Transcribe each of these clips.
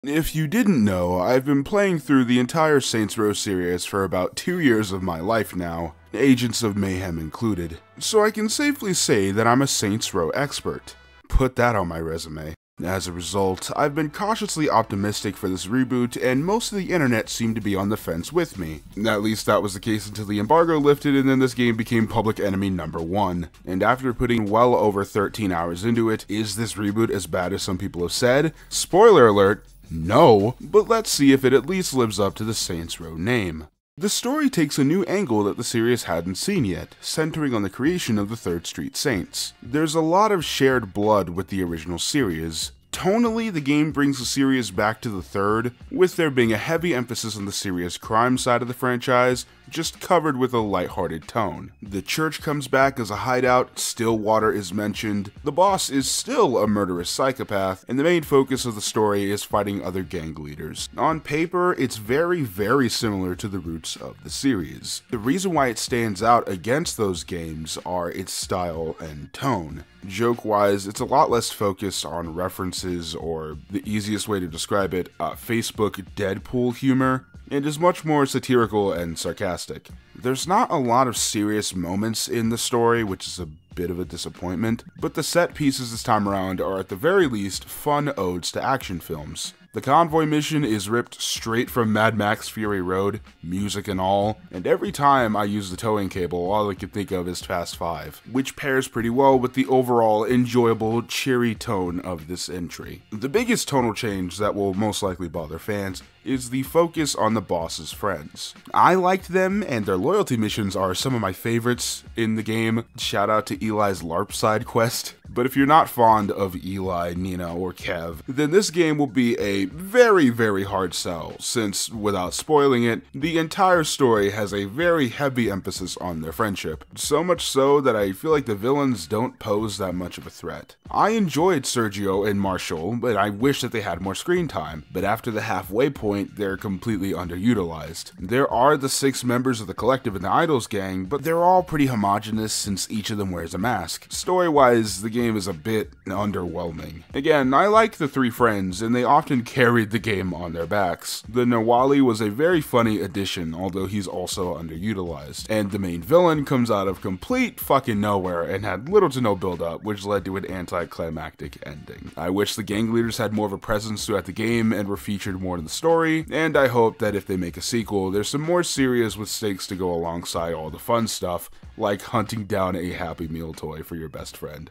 If you didn't know, I've been playing through the entire Saints Row series for about 2 years of my life now, Agents of Mayhem included, so I can safely say that I'm a Saints Row expert. Put that on my resume. As a result, I've been cautiously optimistic for this reboot, and most of the internet seemed to be on the fence with me. At least that was the case until the embargo lifted and then this game became public enemy #1. And after putting well over 13 hours into it, is this reboot as bad as some people have said? Spoiler alert, no, but let's see if it at least lives up to the Saints Row name. The story takes a new angle that the series hadn't seen yet, centering on the creation of the 3rd Street Saints. There's a lot of shared blood with the original series. Tonally, the game brings the series back to the 3rd, with there being a heavy emphasis on the serious crime side of the franchise, just covered with a lighthearted tone. The church comes back as a hideout, Stillwater is mentioned, the boss is still a murderous psychopath, and the main focus of the story is fighting other gang leaders. On paper, it's very similar to the roots of the series. The reason why it stands out against those games are its style and tone. Joke-wise, it's a lot less focused on references or, the easiest way to describe it, Facebook Deadpool humor, and is much more satirical and sarcastic. There's not a lot of serious moments in the story, which is a bit of a disappointment, but the set pieces this time around are at the very least fun odes to action films. The convoy mission is ripped straight from Mad Max Fury Road, music and all, and every time I use the towing cable, all I can think of is Fast 5, which pairs pretty well with the overall enjoyable, cheery tone of this entry. The biggest tonal change that will most likely bother fans is the focus on the boss's friends. I liked them, and their loyalty missions are some of my favorites in the game. Shout out to Eli's LARP side quest. But if you're not fond of Eli, Nina, or Kev, then this game will be a very hard sell, since, without spoiling it, the entire story has a very heavy emphasis on their friendship. So much so that I feel like the villains don't pose that much of a threat. I enjoyed Sergio and Marshall, but I wish that they had more screen time, but after the halfway point, they're completely underutilized. There are the 6 members of the Collective and the Idols gang, but they're all pretty homogenous since each of them wears a mask. Story-wise, the game is a bit underwhelming. Again, I like the 3 friends, and they often carried the game on their backs. The Nawali was a very funny addition, although he's also underutilized. And the main villain comes out of complete fucking nowhere and had little to no build-up, which led to an anticlimactic ending. I wish the gang leaders had more of a presence throughout the game and were featured more in the story, and I hope that if they make a sequel, there's some more serious with stakes to go alongside all the fun stuff, like hunting down a Happy Meal toy for your best friend.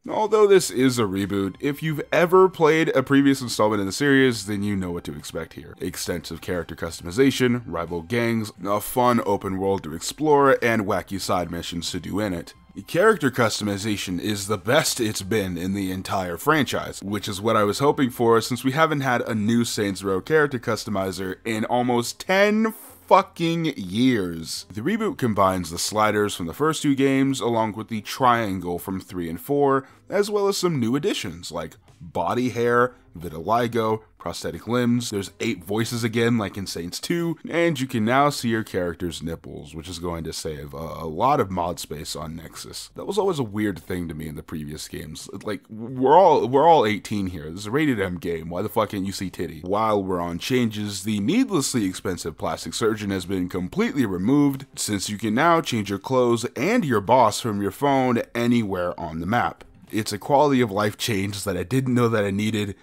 Although this is a reboot, if you've ever played a previous installment in the series, then you know what to expect here. Extensive character customization, rival gangs, a fun open world to explore, and wacky side missions to do in it. Character customization is the best it's been in the entire franchise, which is what I was hoping for since we haven't had a new Saints Row character customizer in almost 10 fucking years. The reboot combines the sliders from the first 2 games along with the triangle from 3 and 4, as well as some new additions like body hair, vitiligo, prosthetic limbs, there's 8 voices again like in Saints 2, and you can now see your character's nipples, which is going to save a lot of mod space on Nexus. That was always a weird thing to me in the previous games. Like, we're all 18 here, this is a rated M game, why the fuck can't you see titty? While we're on changes, the needlessly expensive plastic surgeon has been completely removed, since you can now change your clothes and your boss from your phone anywhere on the map. It's a quality of life change that I didn't know that I needed.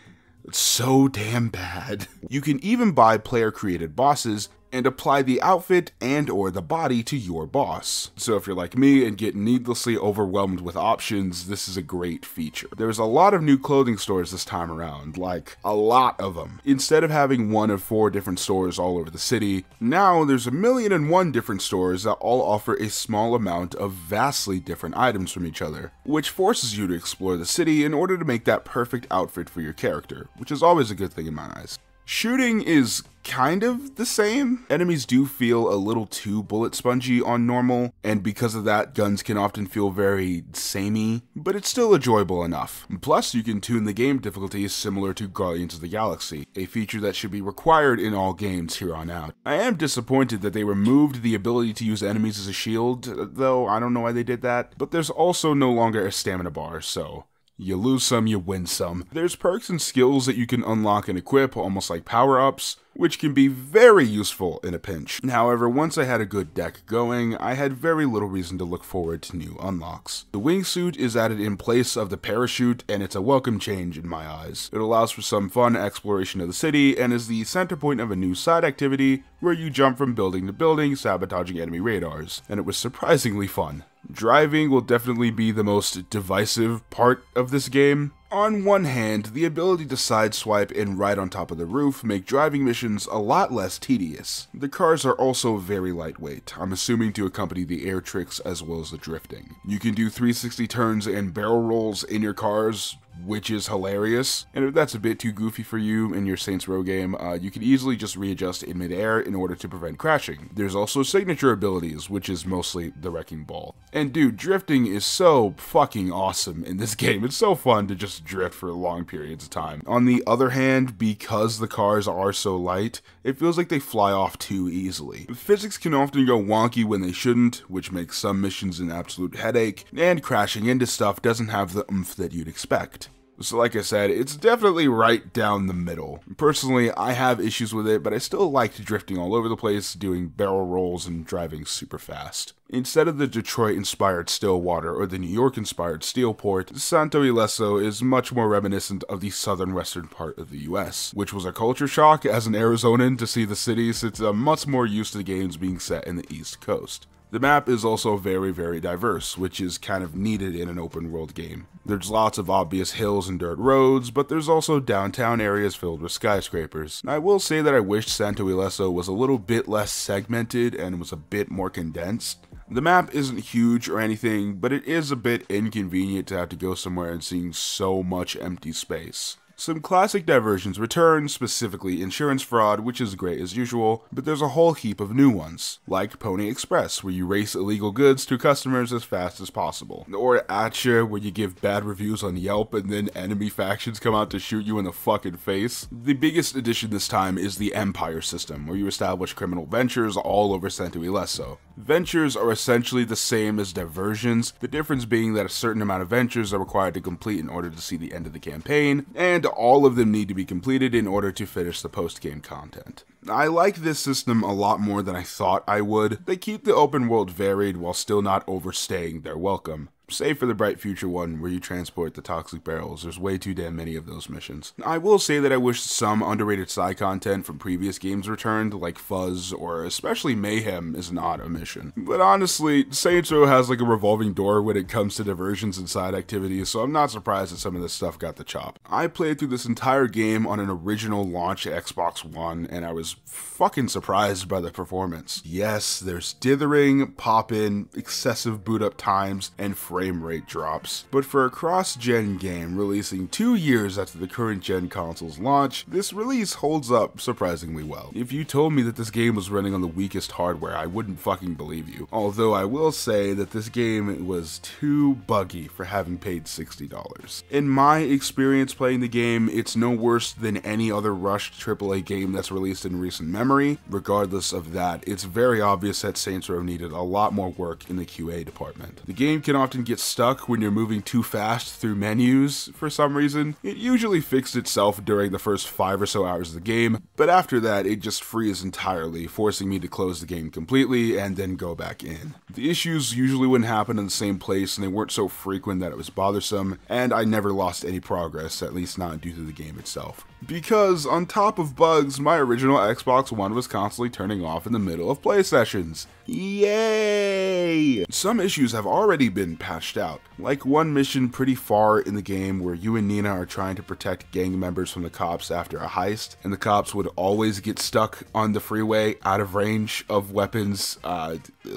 It's so damn bad. You can even buy player-created bosses and apply the outfit and or the body to your boss. So if you're like me and get needlessly overwhelmed with options, this is a great feature. There's a lot of new clothing stores this time around, like a lot of them. Instead of having 1 of 4 different stores all over the city, now there's 1,000,001 different stores that all offer a small amount of vastly different items from each other, which forces you to explore the city in order to make that perfect outfit for your character, which is always a good thing in my eyes. Shooting is kind of the same. Enemies do feel a little too bullet spongy on normal, and because of that, guns can often feel very samey, but it's still enjoyable enough. Plus, you can tune the game difficulty similar to Guardians of the Galaxy, a feature that should be required in all games here on out. I am disappointed that they removed the ability to use enemies as a shield, though I don't know why they did that, but there's also no longer a stamina bar, so You lose some, you win some. There's perks and skills that you can unlock and equip, almost like power-ups, which can be very useful in a pinch. However, once I had a good deck going, I had very little reason to look forward to new unlocks. The wingsuit is added in place of the parachute, and it's a welcome change in my eyes. It allows for some fun exploration of the city, and is the center point of a new side activity where you jump from building to building, sabotaging enemy radars, and it was surprisingly fun. Driving will definitely be the most divisive part of this game. On one hand, the ability to sideswipe and ride on top of the roof make driving missions a lot less tedious. The cars are also very lightweight, I'm assuming to accompany the air tricks as well as the drifting. You can do 360 turns and barrel rolls in your cars, which is hilarious, and if that's a bit too goofy for you in your Saints Row game, you can easily just readjust in midair in order to prevent crashing. There's also signature abilities, which is mostly the wrecking ball. And dude, drifting is so fucking awesome in this game. It's so fun to just drift for long periods of time. On the other hand, because the cars are so light, it feels like they fly off too easily. Physics can often go wonky when they shouldn't, which makes some missions an absolute headache, and crashing into stuff doesn't have the oomph that you'd expect. So like I said, it's definitely right down the middle. Personally, I have issues with it, but I still liked drifting all over the place, doing barrel rolls and driving super fast. Instead of the Detroit-inspired Stillwater or the New York-inspired Steelport, Santo Ileso is much more reminiscent of the southern western part of the US, which was a culture shock as an Arizonan to see the city since I'm much more used to the games being set in the East Coast. The map is also very diverse, which is kind of needed in an open world game. There's lots of obvious hills and dirt roads, but there's also downtown areas filled with skyscrapers. I will say that I wished Santo Ileso was a little bit less segmented and was a bit more condensed. The map isn't huge or anything, but it is a bit inconvenient to have to go somewhere and seeing so much empty space. Some classic diversions return, specifically insurance fraud, which is great as usual, but there's a whole heap of new ones, like Pony Express, where you race illegal goods to customers as fast as possible, or Atcha, where you give bad reviews on Yelp and then enemy factions come out to shoot you in the fucking face. The biggest addition this time is the Empire system, where you establish criminal ventures all over Santo Ileso. Ventures are essentially the same as diversions, the difference being that a certain amount of ventures are required to complete in order to see the end of the campaign, and all of them need to be completed in order to finish the post-game content. I like this system a lot more than I thought I would. They keep the open world varied while still not overstaying their welcome. Save for the Bright Future one, where you transport the toxic barrels. There's way too damn many of those missions. I will say that I wish some underrated side content from previous games returned, like Fuzz, or especially Mayhem is not a mission. But honestly, Saints Row has like a revolving door when it comes to diversions and side activities, so I'm not surprised that some of this stuff got the chop. I played through this entire game on an original launch Xbox One, and I was fucking surprised by the performance. Yes, there's dithering, pop-in, excessive boot-up times, and frame rate drops. But for a cross-gen game releasing 2 years after the current-gen console's launch, this release holds up surprisingly well. If you told me that this game was running on the weakest hardware, I wouldn't fucking believe you. Although I will say that this game was too buggy for having paid $60. In my experience playing the game, it's no worse than any other rushed AAA game that's released in recent memory. Regardless of that, it's very obvious that Saints Row needed a lot more work in the QA department. The game can often get stuck when you're moving too fast through menus for some reason. It usually fixed itself during the first 5 or so hours of the game, but after that it just freezes entirely, forcing me to close the game completely and then go back in. The issues usually wouldn't happen in the same place, and they weren't so frequent that it was bothersome, and I never lost any progress, at least not due to the game itself. Because, on top of bugs, my original Xbox One was constantly turning off in the middle of play sessions. Yay! Some issues have already been patched out, like one mission pretty far in the game where you and Nina are trying to protect gang members from the cops after a heist, and the cops would always get stuck on the freeway out of range of weapons.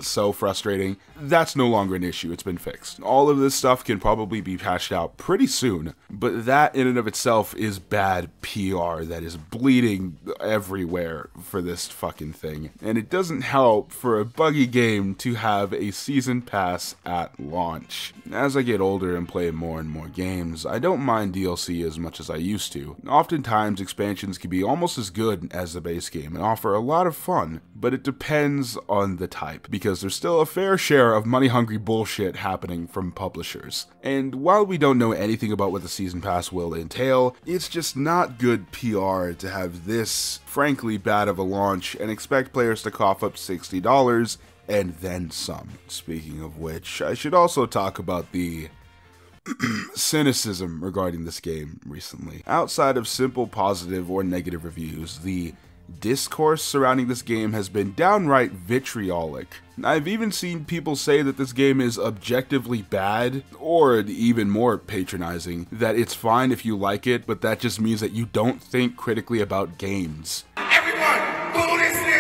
So frustrating. That's no longer an issue, it's been fixed. All of this stuff can probably be patched out pretty soon, but that in and of itself is bad PR that is bleeding everywhere for this fucking thing. And it doesn't help for a buggy game to have a season pass at launch. As I get older and play more and more games, I don't mind DLC as much as I used to. Oftentimes expansions can be almost as good as the base game and offer a lot of fun, but it depends on the type. because there's still a fair share of money-hungry bullshit happening from publishers. And while we don't know anything about what the Season Pass will entail, it's just not good PR to have this, frankly, bad of a launch and expect players to cough up $60 and then some. Speaking of which, I should also talk about the cynicism regarding this game recently. Outside of simple positive or negative reviews, the discourse surrounding this game has been downright vitriolic. I've even seen people say that this game is objectively bad, or even more patronizing, that it's fine if you like it, but that just means that you don't think critically about games. Everyone, boo this nigga!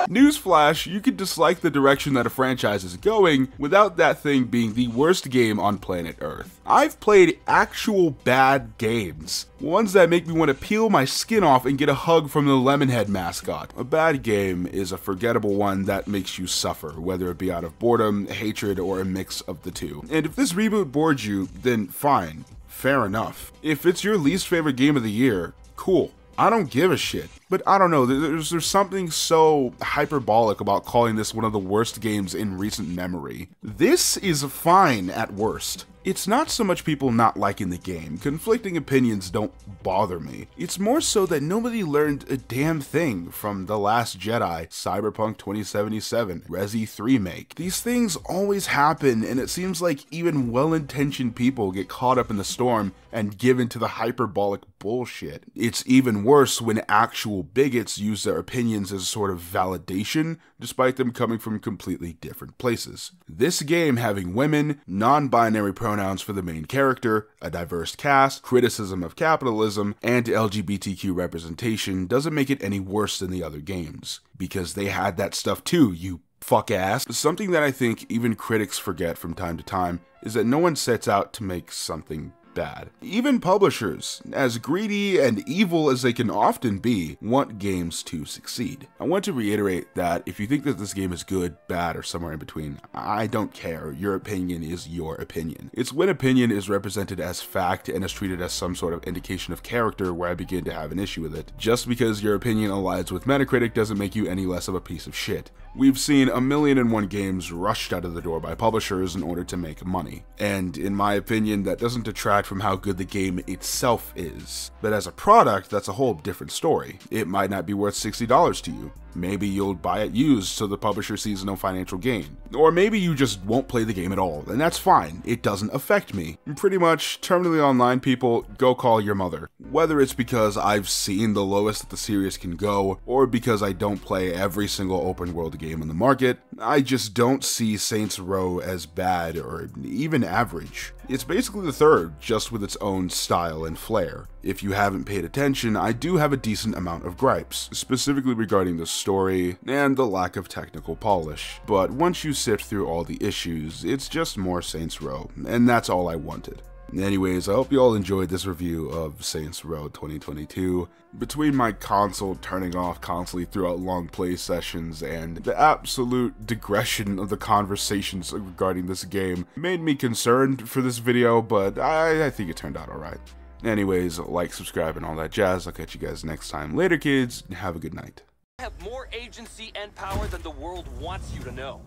Newsflash, you can dislike the direction that a franchise is going without that thing being the worst game on planet Earth. I've played actual bad games. Ones that make me want to peel my skin off and get a hug from the Lemonhead mascot. A bad game is a forgettable one that makes you suffer, whether it be out of boredom, hatred, or a mix of the two. And if this reboot bored you, then fine. Fair enough. If it's your least favorite game of the year, cool. I don't give a shit. But I don't know, there's something so hyperbolic about calling this one of the worst games in recent memory. This is fine at worst. It's not so much people not liking the game. Conflicting opinions don't bother me. It's more so that nobody learned a damn thing from The Last Jedi, Cyberpunk 2077, Resi 3 Make. These things always happen, and it seems like even well-intentioned people get caught up in the storm and given to the hyperbolic bullshit. It's even worse when actual bigots use their opinions as a sort of validation, despite them coming from completely different places. This game having women, non-binary pronouns for the main character, a diverse cast, criticism of capitalism, and LGBTQ representation doesn't make it any worse than the other games. Because they had that stuff too, you fuck ass. Something that I think even critics forget from time to time is that no one sets out to make something bad. Even publishers, as greedy and evil as they can often be, want games to succeed. I want to reiterate that if you think that this game is good, bad, or somewhere in between, I don't care. Your opinion is your opinion. It's when opinion is represented as fact and is treated as some sort of indication of character where I begin to have an issue with it. Just because your opinion aligns with Metacritic doesn't make you any less of a piece of shit. We've seen 1,000,001 games rushed out of the door by publishers in order to make money. And in my opinion, that doesn't detract from how good the game itself is. But as a product, that's a whole different story. It might not be worth $60 to you. Maybe you'll buy it used so the publisher sees no financial gain. Or maybe you just won't play the game at all, and that's fine. It doesn't affect me. Pretty much, terminally online people, go call your mother. Whether it's because I've seen the lowest that the series can go, or because I don't play every single open world game on the market, I just don't see Saints Row as bad or even average. It's basically the third, just with its own style and flair. If you haven't paid attention, I do have a decent amount of gripes, specifically regarding the story and the lack of technical polish. But once you sift through all the issues, it's just more Saints Row, and that's all I wanted. Anyways, I hope you all enjoyed this review of Saints Row 2022. Between my console turning off constantly throughout long play sessions and the absolute digression of the conversations regarding this game made me concerned for this video, but I think it turned out alright. Anyways, like, subscribe, and all that jazz. I'll catch you guys next time. Later, kids. Have a good night. Have more agency and power than the world wants you to know.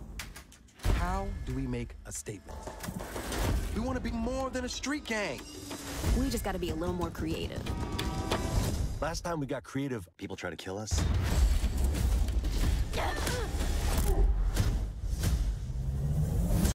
How do we make a statement? We want to be more than a street gang. We just gotta be a little more creative. Last time we got creative, people tried to kill us.